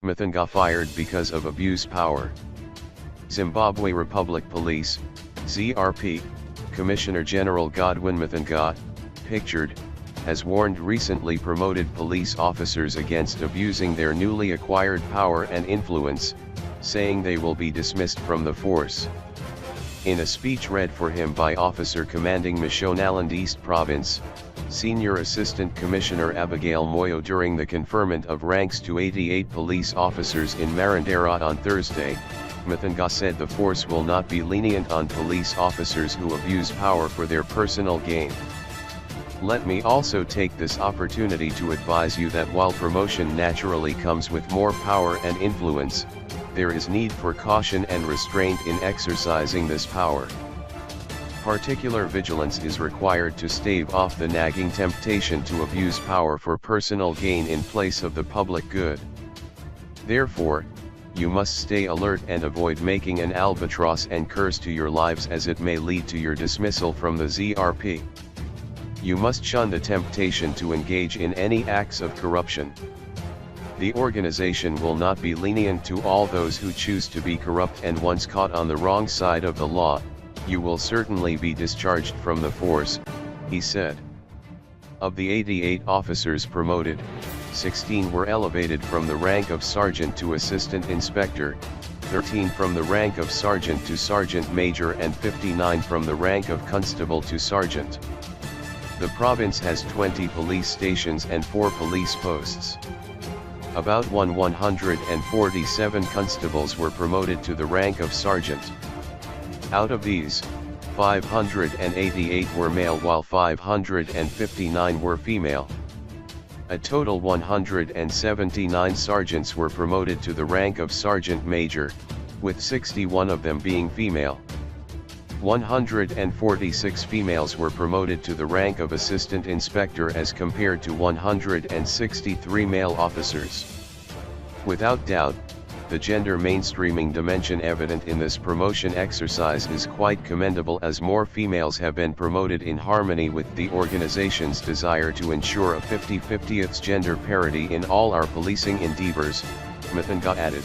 Muthenga fired because of abuse power. Zimbabwe Republic Police, ZRP, Commissioner General Godwin Muthenga, pictured, has warned recently promoted police officers against abusing their newly acquired power and influence, saying they will be dismissed from the force. In a speech read for him by Officer Commanding Mashonaland East Province, Senior Assistant Commissioner Abigail Moyo during the conferment of ranks to 88 police officers in Marondera on Thursday, Muthenga said the force will not be lenient on police officers who abuse power for their personal gain. Let me also take this opportunity to advise you that while promotion naturally comes with more power and influence, there is need for caution and restraint in exercising this power. Particular vigilance is required to stave off the nagging temptation to abuse power for personal gain in place of the public good. Therefore, you must stay alert and avoid making an albatross and curse to your lives, as it may lead to your dismissal from the ZRP. You must shun the temptation to engage in any acts of corruption. The organization will not be lenient to all those who choose to be corrupt, and once caught on the wrong side of the law, you will certainly be discharged from the force, he said. Of the 88 officers promoted, 16 were elevated from the rank of sergeant to assistant inspector, 13 from the rank of sergeant to sergeant major, and 59 from the rank of constable to sergeant. The province has 20 police stations and 4 police posts. About 147 constables were promoted to the rank of sergeant. Out of these, 588 were male while 559 were female. A total 179 sergeants were promoted to the rank of sergeant major, with 61 of them being female. 146 females were promoted to the rank of assistant inspector as compared to 163 male officers. Without doubt, the gender mainstreaming dimension evident in this promotion exercise is quite commendable, as more females have been promoted in harmony with the organization's desire to ensure a 50-50 gender parity in all our policing endeavors, Muthenga added.